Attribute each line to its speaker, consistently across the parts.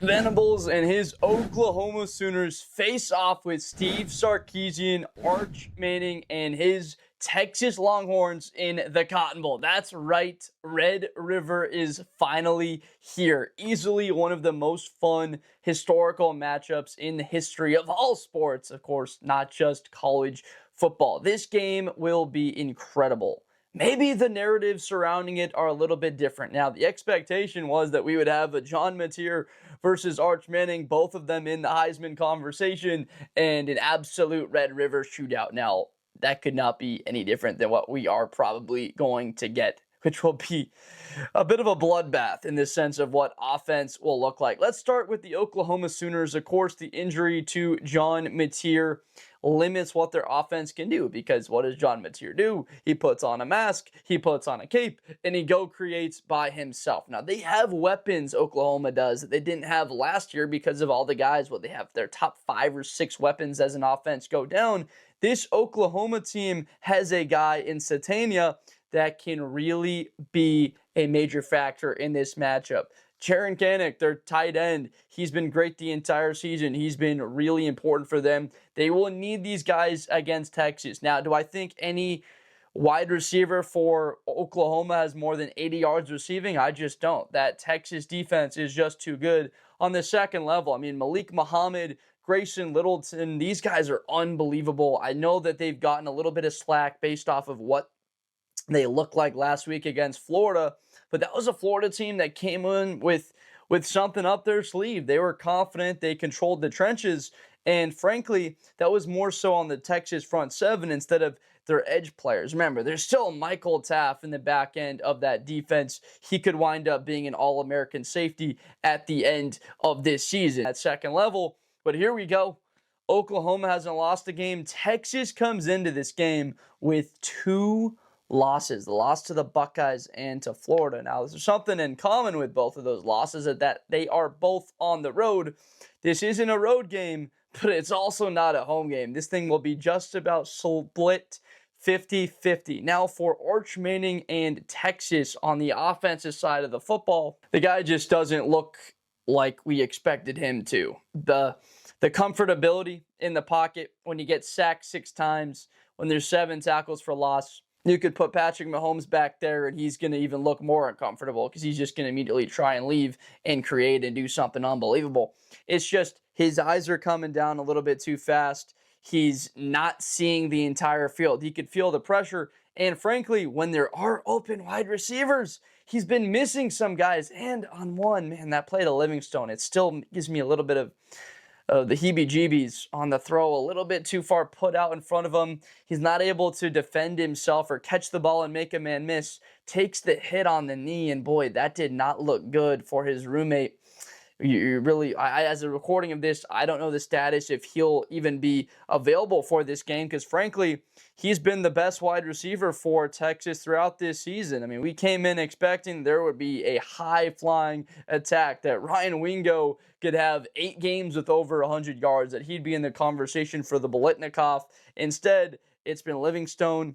Speaker 1: Venables and his Oklahoma Sooners face off with Steve Sarkisian, Arch Manning, and his Texas Longhorns in the Cotton Bowl. That's right, Red River is finally here. Easily one of the most fun historical matchups in the history of all sports, of course, not just college football. This game will be incredible. Maybe the narratives surrounding it are a little bit different. Now, the expectation was that we would have a John Mateer versus Arch Manning, both of them in the Heisman conversation, and an absolute Red River shootout. Now, that could not be any different than what we are probably going to get, which will be a bit of a bloodbath in the sense of what offense will look like. Let's start with the Oklahoma Sooners. Of course, the injury to John Mateer limits what their offense can do, because what does John Mateer do? He puts on a mask, he puts on a cape, and he creates by himself. Now, they have weapons, Oklahoma does, that they didn't have last year because of all the guys. They have their top 5 or 6 weapons as an offense go down. This Oklahoma team has a guy in Sategna that can really be a major factor in this matchup. Jaron Kanak, their tight end, he's been great the entire season. He's been really important for them. They will need these guys against Texas. Now, do I think any wide receiver for Oklahoma has more than 80 yards receiving? I just don't. That Texas defense is just too good. On the second level, I mean, Malik Muhammad, Grayson Littleton, these guys are unbelievable. I know that they've gotten a little bit of slack based off of what they looked like last week against Florida, but that was a Florida team that came in with something up their sleeve. They were confident, they controlled the trenches, and frankly, that was more so on the Texas front seven instead of their edge players. Remember, there's still Michael Taft in the back end of that defense. He could wind up being an All-American safety at the end of this season at second level. But here we go. Oklahoma hasn't lost a game. Texas comes into this game with 2 losses, the loss to the Buckeyes and to Florida. Now, there's something in common with both of those losses, that they are both on the road. This isn't a road game, but it's also not a home game. This thing will be just about split 50-50. Now, for Arch Manning and Texas on the offensive side of the football, the guy just doesn't look like we expected him to. The comfortability in the pocket when you get sacked 6 times, when there's 7 tackles for loss, you could put Patrick Mahomes back there and he's going to even look more uncomfortable because he's just going to immediately try and leave and create and do something unbelievable. It's just his eyes are coming down a little bit too fast. He's not seeing the entire field. He could feel the pressure. And frankly, when there are open wide receivers, he's been missing some guys. And on one, man, that play to Livingstone, it still gives me a little bit of the heebie-jeebies on the throw, a little bit too far put out in front of him. He's not able to defend himself or catch the ball and make a man miss. Takes the hit on the knee, and boy, that did not look good for his roommate. You really, as a recording of this, I don't know the status if he'll even be available for this game because, frankly, he's been the best wide receiver for Texas throughout this season. I mean, we came in expecting there would be a high-flying attack, that Ryan Wingo could have 8 games with over 100 yards, that he'd be in the conversation for the Bolitnikoff. Instead, it's been Livingstone.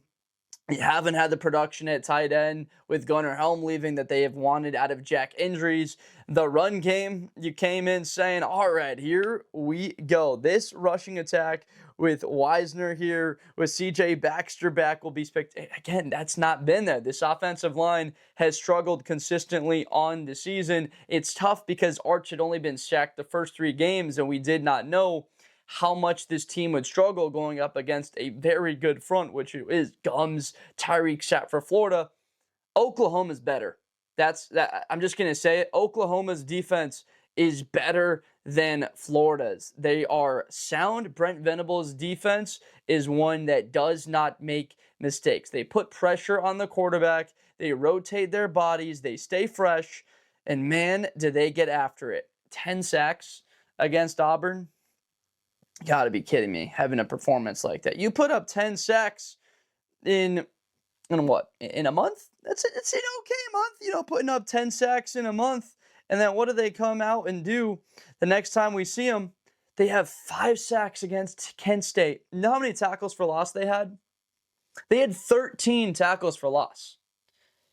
Speaker 1: You haven't had the production at tight end with Gunnar Helm leaving that they have wanted out of Jack injuries. The run game, you came in saying, all right, here we go. This rushing attack with Wisner here, with CJ Baxter back will be spectacular. Again, that's not been there. This offensive line has struggled consistently on the season. It's tough because Arch had only been sacked the first 3 games, and we did not know how much this team would struggle going up against a very good front, which is Gums, Tyreek sat for Florida. Oklahoma's better. I'm just going to say it. Oklahoma's defense is better than Florida's. They are sound. Brent Venables' defense is one that does not make mistakes. They put pressure on the quarterback. They rotate their bodies. They stay fresh. And man, do they get after it. 10 sacks against Auburn. Gotta be kidding me, having a performance like that. You put up 10 sacks in what? In a month? It's an okay month, putting up 10 sacks in a month. And then what do they come out and do the next time we see them? They have 5 sacks against Kent State. You know how many tackles for loss they had? They had 13 tackles for loss.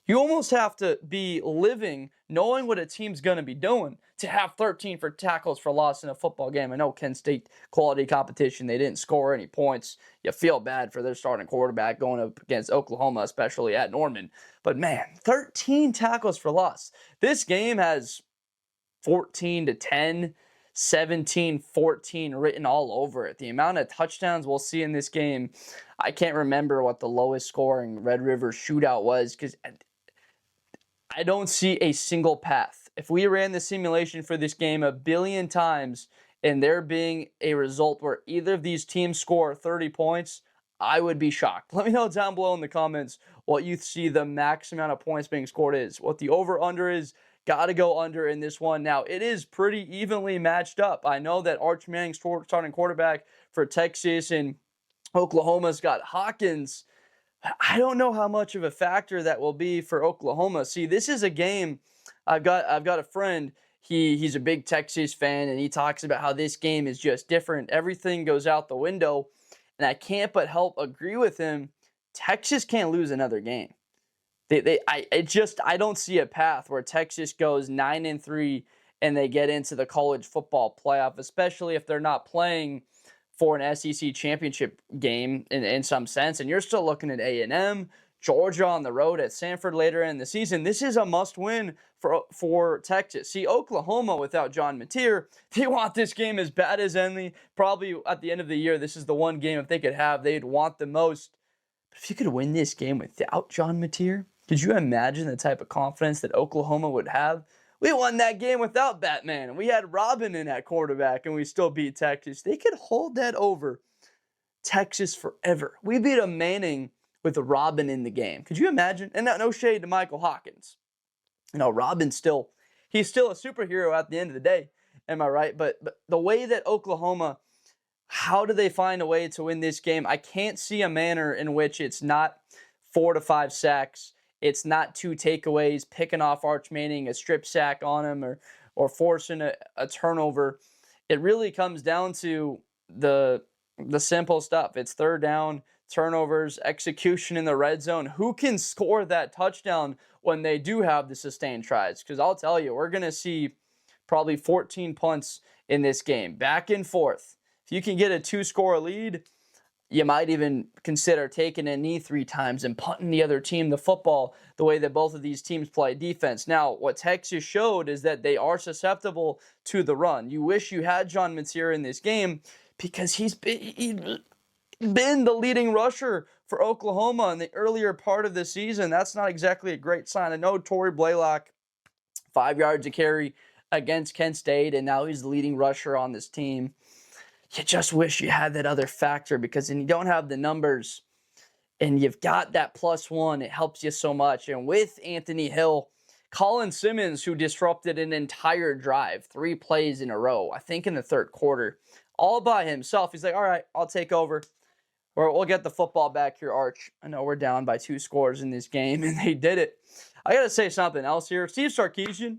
Speaker 1: You almost have to be living knowing what a team's going to be doing, to have 13 for tackles for loss in a football game. I know Kent State quality competition, they didn't score any points. You feel bad for their starting quarterback going up against Oklahoma, especially at Norman. But man, 13 tackles for loss. This game has 14-10, 17-14 written all over it. The amount of touchdowns we'll see in this game, I can't remember what the lowest scoring Red River shootout was, because I don't see a single path. If we ran the simulation for this game a billion times and there being a result where either of these teams score 30 points, I would be shocked. Let me know down below in the comments what you see the max amount of points being scored is. What the over-under is. Got to go under in this one. Now, it is pretty evenly matched up. I know that Arch Manning, starting quarterback for Texas, and Oklahoma's got Hawkins. I don't know how much of a factor that will be for Oklahoma. See, this is a game. I've got a friend. He's a big Texas fan, and he talks about how this game is just different. Everything goes out the window, and I can't but help agree with him. Texas can't lose another game. I don't see a path where Texas goes 9-3 and they get into the college football playoff, especially if they're not playing for an SEC championship game in some sense. And you're still looking at A&M, Georgia on the road at Sanford later in the season. This is a must-win for Texas. See, Oklahoma without John Mateer, they want this game as bad as any. Probably at the end of the year, this is the one game if they could have, they'd want the most. But if you could win this game without John Mateer, could you imagine the type of confidence that Oklahoma would have? We won that game without Batman, and we had Robin in at quarterback, and we still beat Texas. They could hold that over Texas forever. We beat a Manning with a Robin in the game. Could you imagine? And no shade to Michael Hawkins. You know, he's still a superhero at the end of the day. Am I right? But the way that Oklahoma, how do they find a way to win this game? I can't see a manner in which it's not 4 to 5 sacks. It's not 2 takeaways, picking off Arch Manning, a strip sack on him, or forcing a turnover. It really comes down to the simple stuff. It's third down, turnovers, execution in the red zone. Who can score that touchdown when they do have the sustained tries? Because I'll tell you, we're going to see probably 14 punts in this game, back and forth. If you can get a 2-score lead, you might even consider taking a knee 3 times and punting the other team the football the way that both of these teams play defense. Now, what Texas showed is that they are susceptible to the run. You wish you had John Mateer in this game because he's been the leading rusher for Oklahoma in the earlier part of the season. That's not exactly a great sign. I know Torrey Blaylock, 5 yards a carry against Kent State, and now he's the leading rusher on this team. You just wish you had that other factor, because when you don't have the numbers and you've got that +1, it helps you so much. And with Anthony Hill, Colin Simmons, who disrupted an entire drive, 3 plays in a row, I think in the third quarter, all by himself. He's like, all right, I'll take over. Or we'll get the football back here, Arch. I know we're down by 2 scores in this game, and they did it. I got to say something else here. Steve Sarkisian,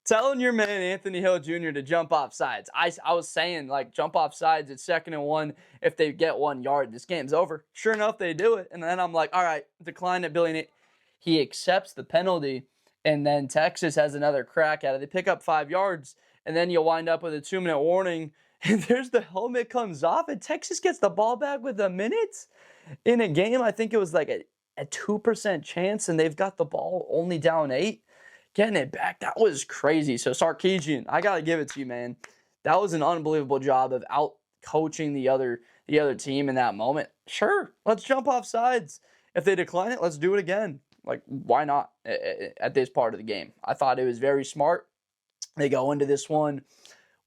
Speaker 1: telling your man Anthony Hill Jr. to jump off sides. I was saying, like, jump off sides at 2nd and 1 if they get 1 yard. This game's over. Sure enough, they do it. And then I'm like, all right, decline at billion. He accepts the penalty, and then Texas has another crack at it. They pick up 5 yards, and then you wind up with a 2-minute warning, and there's the helmet comes off, and Texas gets the ball back with a minute in a game. I think it was like a 2% chance, and they've got the ball only down 8. Getting it back, that was crazy. So Sarkisian, I got to give it to you, man. That was an unbelievable job of out-coaching the other team in that moment. Sure, let's jump off sides. If they decline it, let's do it again. Like, why not at this part of the game? I thought it was very smart. They go into this one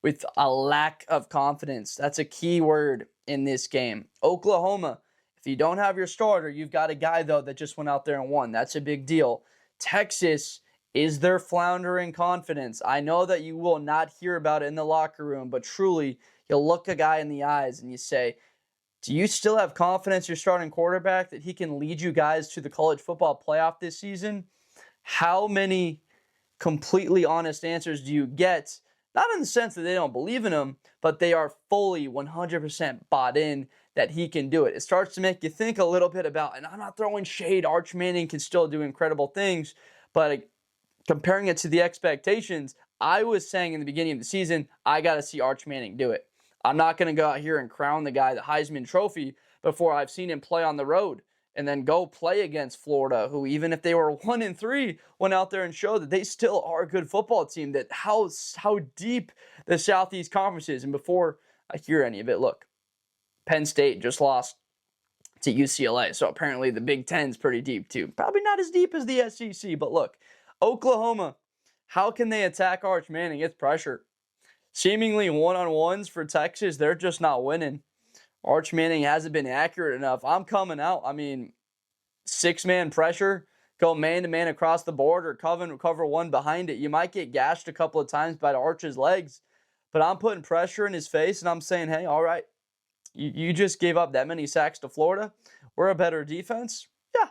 Speaker 1: with a lack of confidence. That's a key word in this game. Oklahoma, if you don't have your starter, you've got a guy, though, that just went out there and won. That's a big deal. Texas, is there floundering confidence? I know that you will not hear about it in the locker room, but truly, you'll look a guy in the eyes and you say, do you still have confidence your starting quarterback that he can lead you guys to the college football playoff this season? How many completely honest answers do you get? Not in the sense that they don't believe in him, but they are fully 100% bought in that he can do it. It starts to make you think a little bit about, and I'm not throwing shade, Arch Manning can still do incredible things, but comparing it to the expectations, I was saying in the beginning of the season, I got to see Arch Manning do it. I'm not going to go out here and crown the guy the Heisman Trophy before I've seen him play on the road and then go play against Florida, who even if they were 1-3, went out there and showed that they still are a good football team, that how deep the Southeast Conference is. And before I hear any of it, look, Penn State just lost to UCLA, so apparently the Big Ten's pretty deep too. Probably not as deep as the SEC, but look, Oklahoma, how can they attack Arch Manning? It's pressure. Seemingly one-on-ones for Texas, they're just not winning. Arch Manning hasn't been accurate enough. I'm coming out. I mean, six-man pressure, go man-to-man across the board or cover one behind it. You might get gashed a couple of times by Arch's legs, but I'm putting pressure in his face, and I'm saying, hey, all right, you just gave up that many sacks to Florida. We're a better defense. Yeah,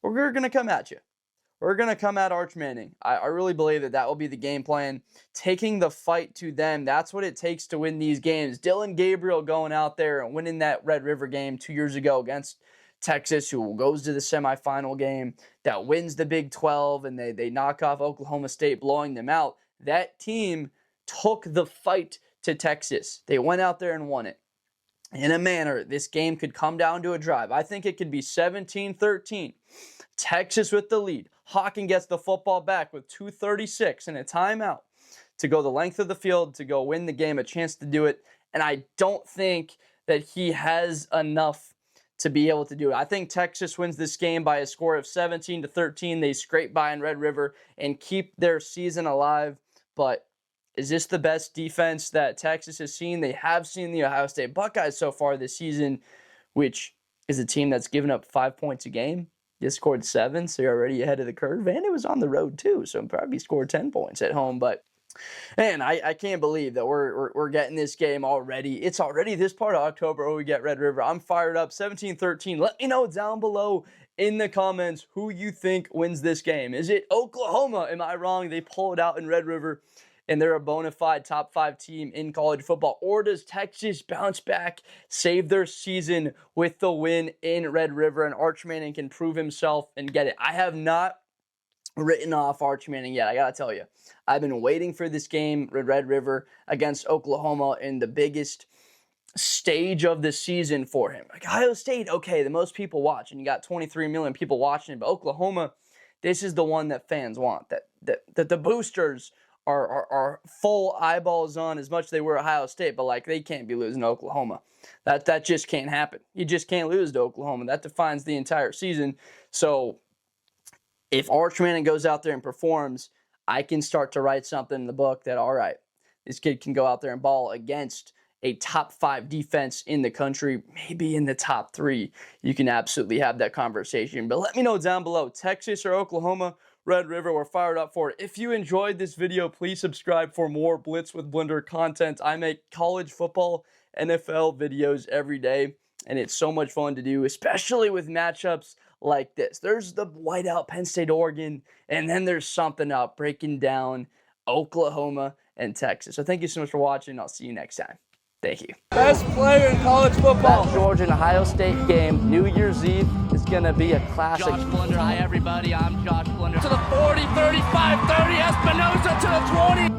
Speaker 1: we're going to come at you. We're going to come at Arch Manning. I really believe that will be the game plan. Taking the fight to them, that's what it takes to win these games. Dylan Gabriel going out there and winning that Red River game 2 years ago against Texas, who goes to the semifinal game, that wins the Big 12, and they knock off Oklahoma State, blowing them out. That team took the fight to Texas. They went out there and won it. In a manner, this game could come down to a drive. I think it could be 17-13. Texas with the lead. Hawkins gets the football back with 2:36 and a timeout to go the length of the field to go win the game, a chance to do it. And I don't think that he has enough to be able to do it. I think Texas wins this game by a score of 17-13. They scrape by in Red River and keep their season alive. But is this the best defense that Texas has seen? They have seen the Ohio State Buckeyes so far this season, which is a team that's given up 5 points a game. You scored 7, so you're already ahead of the curve. And it was on the road, too, so probably scored 10 points at home. But, man, I can't believe that we're getting this game already. It's already this part of October when we get Red River. I'm fired up. 17-13. Let me know down below in the comments who you think wins this game. Is it Oklahoma? Am I wrong? They pull it out in Red River, and they're a bona fide top 5 team in college football? Or does Texas bounce back, save their season with the win in Red River, and Arch Manning can prove himself and get it? I have not written off Arch Manning yet, I got to tell you. I've been waiting for this game, Red River, against Oklahoma in the biggest stage of the season for him. Like Ohio State, okay, the most people watch, and you got 23 million people watching it, but Oklahoma, this is the one that fans want, that the boosters are full eyeballs on as much as they were Ohio State, but like they can't be losing to Oklahoma. That just can't happen. You just can't lose to Oklahoma. That defines the entire season. So if Arch Manning goes out there and performs, I can start to write something in the book that, all right, this kid can go out there and ball against a top 5 defense in the country, maybe in the top 3. You can absolutely have that conversation. But let me know down below, Texas or Oklahoma? Red River, we're fired up for it. If you enjoyed this video, please subscribe for more Blitz with Blender content. I make college football, NFL videos every day, and it's so much fun to do, especially with matchups like this. There's the whiteout Penn State, Oregon, and then there's something up breaking down Oklahoma and Texas. So thank you so much for watching. I'll see you next time. Thank you.
Speaker 2: Best player in college football.
Speaker 1: That Georgia and Ohio State game, New Year's Eve, is going to be a classic.
Speaker 3: Josh Blunder. Hi, everybody. I'm Josh Blunder.
Speaker 2: To the 40, 35, 30, Espinosa to the 20.